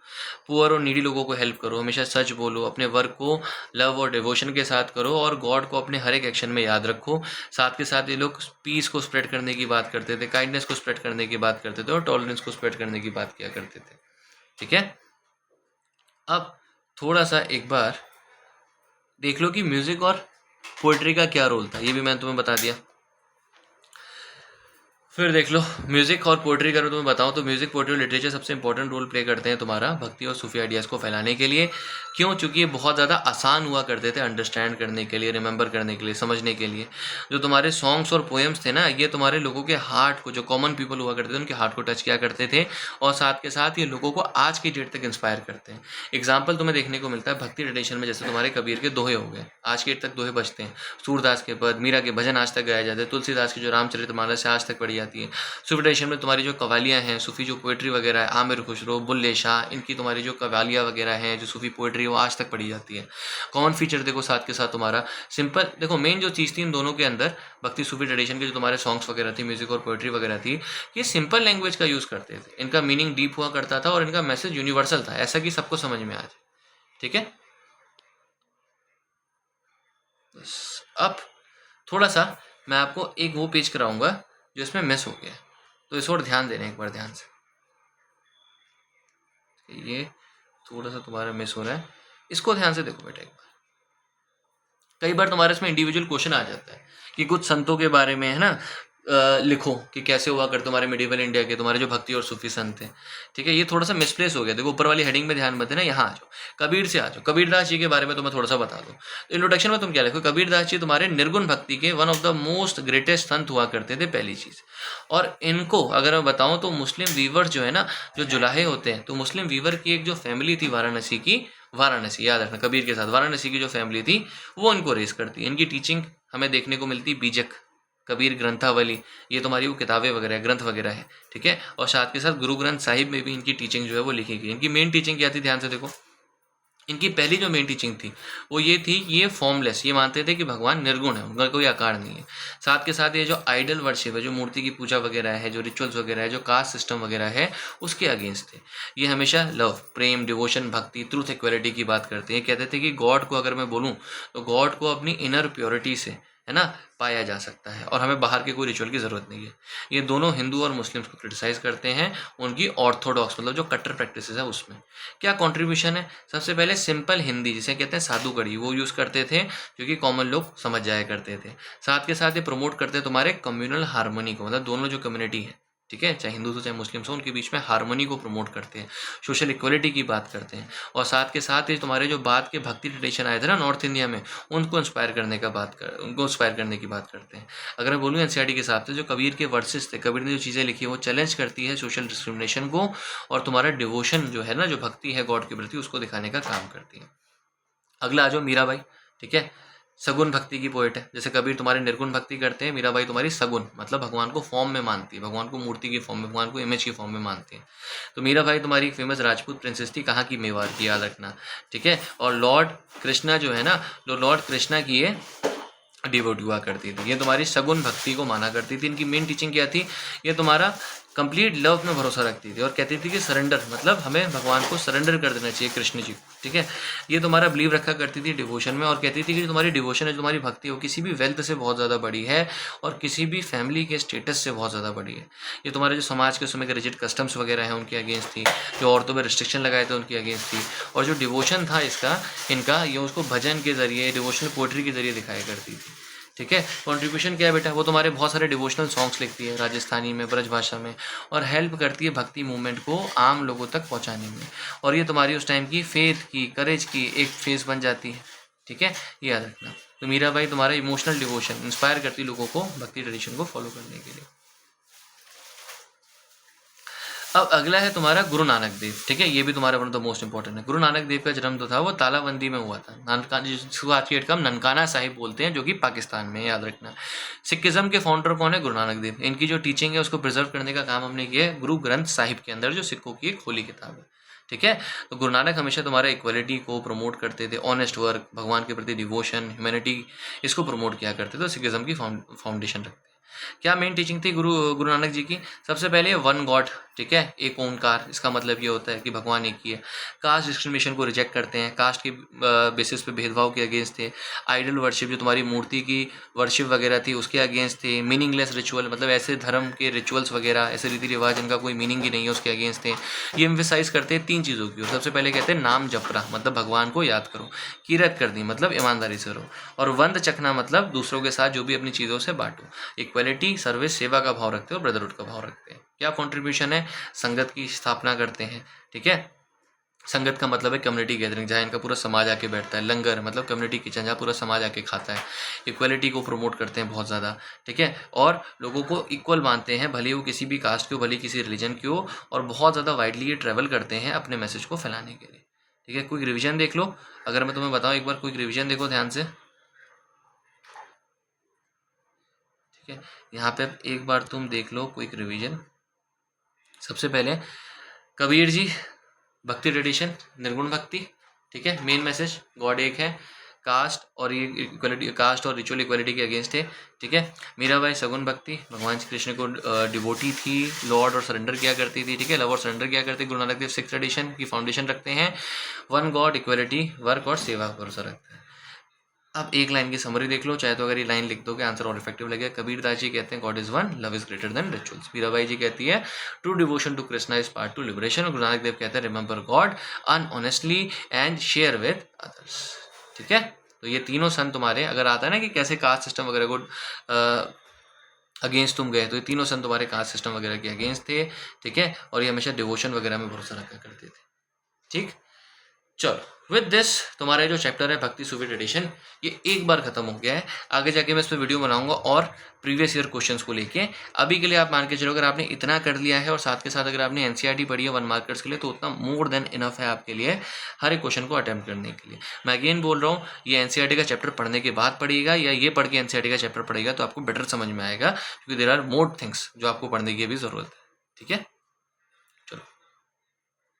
पुअर और नीडी लोगों को हेल्प करो, हमेशा सच बोलो, अपने वर्क को लव और डिवोशन के साथ करो और गॉड को अपने हर एक एक्शन में याद रखो। साथ के साथ ये लोग पीस को स्प्रेड करने की बात करते थे, काइंडनेस को स्प्रेड करने की बात करते थे और टॉलरेंस को स्प्रेड करने की बात किया करते थे। ठीक है, अब थोड़ा सा एक बार देख लो कि म्यूजिक और पोइट्री का क्या रोल था, ये भी मैंने तुम्हें बता दिया। फिर देख लो, म्यूजिक और पोइट्री का तुम्हें बताऊं तो म्यूजिक, पोइट्री और लिटरेचर सबसे इंपॉर्टेंट रोल प्ले करते हैं तुम्हारा भक्ति और सूफी आइडियाज़ को फैलाने के लिए। क्यों? चूंकि ये बहुत ज़्यादा आसान हुआ करते थे अंडरस्टैंड करने के लिए, रिमेंबर करने के लिए, समझने के लिए। जो तुम्हारे सॉन्ग्स और पोएम्स थे ना, ये तुम्हारे लोगों के हार्ट को, जो कॉमन पीपल हुआ करते थे उनके हार्ट को टच किया करते थे और साथ के साथ ये लोगों को आज की डेट तक इंस्पायर करते हैं। एग्जाम्पल तुम्हें देखने को मिलता है भक्ति ट्रेडिशन में, जैसे तुम्हारे कबीर के दोहे हो गए, आज की डेट तक दोहे बजते हैं। सूरदास के पद, मीरा के भजन आज तक गाए जाते हैं, तुलसीदास की जो रामचरितमानस है आज तक पढ़ी जाती है। सूफी ट्रेडिशन में तुम्हारी जो कवालियाँ हैं, सूफी जो पोइट्री वगैरह है, आमिर खुसरो, बुल्ले शाह, इनकी तुम्हारी जो कवालियाँ वगैरह हैं, जो सूफी पोइट्री है वो आज तक पढ़ी जाती है। कौन फीचर देखो साथ के साथ तुम्हारा सिंपल देखो, मेन जो चीज़ थी इन दोनों के अंदर, भक्ति सूफी ट्रेडिशन के जो तुम्हारे सॉन्ग्स वगैरह थी, म्यूजिक और पोइट्री वगैरह थी, ये सिंपल लैंग्वेज का यूज़ करते थे, इनका मीनिंग डीप हुआ करता था और इनका मैसेज यूनिवर्सल था, ऐसा कि सबको समझ में आ जाए। ठीक है, अब थोड़ा सा मैं आपको एक वो पेज कराऊंगा जो इसमें मिस हो गया, तो इस और ध्यान देना एक बार ध्यान से। ये थोड़ा सा तुम्हारा मिस हो रहा है, इसको ध्यान से देखो बेटा एक बार। कई बार तुम्हारे इसमें इंडिविजुअल क्वेश्चन आ जाता है कि कुछ संतों के बारे में, है ना, लिखो कि कैसे हुआ कर तुम्हारे मिडिवल इंडिया के, तुम्हारे जो भक्ति और सूफी संत थे। ठीक है, ये थोड़ा सा मिसप्लेस हो गया। देखो ऊपर वाली हेडिंग में ध्यान मत देना, यहाँ आ जाओ, कबीर से आ जाओ। कबीरदास जी के बारे में तुम्हें थोड़ा सा बता दो। तो इंट्रोडक्शन में तुम क्या लिखो, कबीरदास जी तुम्हारे निर्गुण भक्ति के one of the most greatest संत हुआ करते थे, पहली चीज़। और इनको अगर मैं बताऊँ तो मुस्लिम वीवर्स जो है ना, जो जुलाहे होते हैं, तो मुस्लिम वीवर की एक जो फैमिली थी वाराणसी की, वाराणसी याद रखना, कबीर के साथ वाराणसी की जो फैमिली थी वो इनको रेस करती है। इनकी टीचिंग हमें देखने को मिलती बीजक, कबीर ग्रंथावली, ये तुम्हारी वो किताबें वगैरह है, ग्रंथ वगैरह है। ठीक है, और साथ के साथ गुरु ग्रंथ साहिब में भी इनकी टीचिंग जो है वो लिखी गई। इनकी मेन टीचिंग क्या थी, ध्यान से देखो। इनकी पहली जो मेन टीचिंग थी वो ये थी, ये फॉर्मलेस, ये मानते थे कि भगवान निर्गुण है, उनका कोई आकार नहीं है। साथ के साथ ये जो आइडल वर्शिप है, जो मूर्ति की पूजा वगैरह है, जो रिचुअल्स वगैरह है, जो कास्ट सिस्टम वगैरह है, उसके अगेंस्ट थे। ये हमेशा लव, प्रेम, डिवोशन, भक्ति, ट्रूथ, इक्वलिटी की बात करते हैं। कहते थे कि गॉड को अगर मैं बोलूँ तो गॉड को अपनी इनर प्योरिटी से, है ना, पाया जा सकता है और हमें बाहर के कोई रिचुअल की ज़रूरत नहीं है। ये दोनों हिंदू और मुस्लिम्स को क्रिटिसाइज करते हैं उनकी ऑर्थोडॉक्स, मतलब जो कट्टर प्रैक्टिसेस है उसमें। क्या कंट्रीब्यूशन है? सबसे पहले सिंपल हिंदी, जिसे कहते हैं साधु कड़ी, वो यूज़ करते थे जो कि कॉमन लोग समझ जाया करते थे। साथ के साथ ये प्रमोट करते हैं तुम्हारे कम्युनल हार्मनी को, मतलब दोनों जो कम्युनिटी है, ठीक है, चाहे हिंदू हो चाहे मुस्लिम हो, उनके बीच में हार्मनी को प्रमोट करते हैं, सोशल इक्वलिटी की बात करते हैं। और साथ के साथ ये तुम्हारे जो बाद के भक्ति ट्रेडिशन आए थे ना नॉर्थ इंडिया में, उनको इंस्पायर करने की बात करते हैं। अगर मैं बोलूँ एनसीईआरटी के हिसाब से, जो कबीर के वर्सेस थे, कबीर ने जो चीज़ें लिखी है वो चैलेंज करती है सोशल डिस्क्रिमिनेशन को, और तुम्हारा डिवोशन जो है ना, जो भक्ति है गॉड के प्रति, उसको दिखाने का काम करती है। अगला आ जाओ मीराबाई। ठीक है, सगुन भक्ति की पोएट है। जैसे कबीर तुम्हारी निर्गुण भक्ति करते हैं, मीराबाई तुम्हारी सगुन मतलब भगवान को फॉर्म में मानती है, भगवान को मूर्ति की फॉर्म में, भगवान को इमेज की फॉर्म में मानती है। तो मीराबाई तुम्हारी एक फेमस राजपूत प्रिंसेस थी, कहाँ की? मेवाड़ की, याद रखना, ठीक है। और लॉर्ड कृष्णा जो है ना, लॉर्ड कृष्णा की ये डिवोट हुआ करती थी। ये तुम्हारी सगुन भक्ति को माना करती थी। इनकी मेन टीचिंग क्या थी? ये तुम्हारा कंप्लीट लव में भरोसा रखती थी और कहती थी कि सरेंडर मतलब हमें भगवान को सरेंडर कर देना चाहिए, कृष्ण जी, ठीक है। ये तुम्हारा बिलीव रखा करती थी डिवोशन में, और कहती थी कि तुम्हारी डिवोशन है, तुम्हारी भक्ति हो, किसी भी वेल्थ से बहुत ज़्यादा बड़ी है और किसी भी फैमिली के स्टेटस से बहुत ज़्यादा बड़ी है। ये तुम्हारे जो समाज के समय के रिजिड कस्टम्स वगैरह हैं उनके अगेंस्ट थी, जो औरतों पर रिस्ट्रिक्शन लगाए थे उनके अगेंस्ट थी, और जो डिवोशन था इनका ये उसको भजन के जरिए, डिवोशनल पोइट्री के जरिए दिखाया करती थी, ठीक है। कंट्रीब्यूशन क्या है बेटा? वो तुम्हारे बहुत सारे डिवोशनल सॉन्ग्स लिखती है राजस्थानी में, ब्रज भाषा में, और हेल्प करती है भक्ति मूवमेंट को आम लोगों तक पहुंचाने में। और ये तुम्हारी उस टाइम की फेथ की, करेज की एक फेस बन जाती है, ठीक है, ये याद रखना। तो मीराबाई तुम्हारा इमोशनल डिवोशन इंस्पायर करती लोगों को भक्ति ट्रेडिशन को फॉलो करने के लिए। अब अगला है तुम्हारा गुरु नानक देव, ठीक है। ये भी तुम्हारा one of the most important है। गुरु नानक देव का जन्म जो था वो तालाबंदी में हुआ था, जिसको आज की डेट का हम ननकाना साहिब बोलते हैं, जो कि पाकिस्तान में, याद रखना। सिखिज्म के फाउंडर कौन है? गुरु नानक देव। इनकी जो टीचिंग है उसको प्रिजर्व करने का काम हमने किया है गुरु ग्रंथ साहिब के अंदर, जो सिखों की एक होली किताब है, ठीक है। तो गुरु नानक हमेशा तुम्हारा इक्वलिटी को प्रमोट करते थे, ऑनेस्ट वर्क, भगवान के प्रति डिवोशन, ह्यूमैनिटी, इसको प्रमोट किया करते थे, सिखिज्म की फाउंडेशन रखते हैं। क्या मेन टीचिंग थी गुरु नानक जी की? सबसे पहले वन गॉड, ठीक है, एक ओंकार। इसका मतलब ये होता है कि भगवान एक ही है। कास्ट डिस्क्रिमिनेशन को रिजेक्ट करते हैं, कास्ट के बेसिस पे भेदभाव के अगेंस्ट थे। आइडल वर्शिप, जो तुम्हारी मूर्ति की वर्शिप वगैरह थी, उसके अगेंस्ट थे। मीनिंगलेस रिचुअल, मतलब ऐसे धर्म के रिचुअल्स वगैरह, ऐसे रीति रिवाज जिनका कोई मीनिंग ही नहीं है, उसके अगेंस्ट थे। ये एम्फेसाइज करते हैं 3 चीज़ों की। सबसे पहले कहते हैं नाम जपरा, मतलब भगवान को याद करो। कीरत कर दी, मतलब ईमानदारी से रहो। और वंद चखना, मतलब दूसरों के साथ जो भी अपनी चीज़ों से बांटो। इक्वलिटी, सर्विस, सेवा का भाव रखते हो, ब्रदरहुड का भाव रखते हैं। क्या कंट्रीब्यूशन है? संगत की स्थापना करते हैं, ठीक है। संगत का मतलब है कम्युनिटी गैदरिंग, जहाँ इनका पूरा समाज आके बैठता है। लंगर मतलब कम्युनिटी किचन, जहाँ पूरा समाज आके खाता है। इक्वलिटी को प्रमोट करते हैं बहुत ज़्यादा, ठीक है। और लोगों को इक्वल मानते हैं, भले वो किसी भी कास्ट के हो, भले किसी रिलीजन के हो, और बहुत ज़्यादा वाइडली ये ट्रैवल करते हैं अपने मैसेज को फैलाने के लिए, ठीक है। कोई रिविजन देख लो, अगर मैं तुम्हें बताऊँ एक बार, कोई रिविजन देखो ध्यान से, ठीक है। यहाँ पे एक बार तुम देख लो क्विक रिवीजन। सबसे पहले कबीर जी, भक्ति ट्रेडिशन, निर्गुण भक्ति, ठीक है। मेन मैसेज गॉड एक है, कास्ट और ये इक्वलिटी, कास्ट और रिचुअल इक्वलिटी के अगेंस्ट है, ठीक है। मीराबाई सगुन भक्ति, भगवान श्री कृष्ण को डिवोटी थी, लॉर्ड और सरेंडर किया करती थी, ठीक है, लव और सरेंडर किया करती। गुरु नानक देव सिख ट्रेडिशन की फाउंडेशन रखते हैं, वन गॉड, इक्वलिटी, वर्क और सेवा का भरोसा रखते हैं। अब एक लाइन की समरी देख लो, चाहे तो अगर ये लाइन लिख दोगे आंसर और इफेक्टिव लगेगा। कबीर दास जी कहते हैं God is one, love is greater than rituals. Mirabai ji कहती है true devotion to Krishna is part to liberation. और गुरु नानक देव कहते हैं remember God unhonestly and share with others, ठीक है। तो ये तीनों सन तुम्हारे, अगर आता है ना कि कैसे कास्ट सिस्टम वगैरह को अगेंस्ट तुम गए, तो ये तीनों सन तुम्हारे कास्ट सिस्टम वगैरह के अगेंस्ट थे, ठीक है। और ये हमेशा डिवोशन वगैरह में भरोसा रखा करते थे, ठीक। चलो, विद दिस तुम्हारा जो चैप्टर है भक्ति सूफी ट्रेडिशन, ये एक बार खत्म हो गया है। आगे जाके मैं इस पर वीडियो बनाऊंगा और प्रीवियस ईयर क्वेश्चंस को लेके। अभी के लिए आप मान के चलो, अगर आपने इतना कर लिया है और साथ के साथ अगर आपने एनसीईआरटी पढ़ी है 1 मार्कर्स के लिए, तो उतना मोर देन इनफ है आपके लिए हर एक क्वेश्चन को अटेम्प्ट करने के लिए। मैं अगेन बोल रहा हूँ, ये एनसीईआरटी का चैप्टर पढ़ने के बाद पढ़िएगा, या ये पढ़ के एनसीईआरटी का चैप्टर पढ़ेगा तो आपको बेटर समझ में आएगा, क्योंकि देर आर मोर थिंग्स जो आपको पढ़ने की भी ज़रूरत है, ठीक है।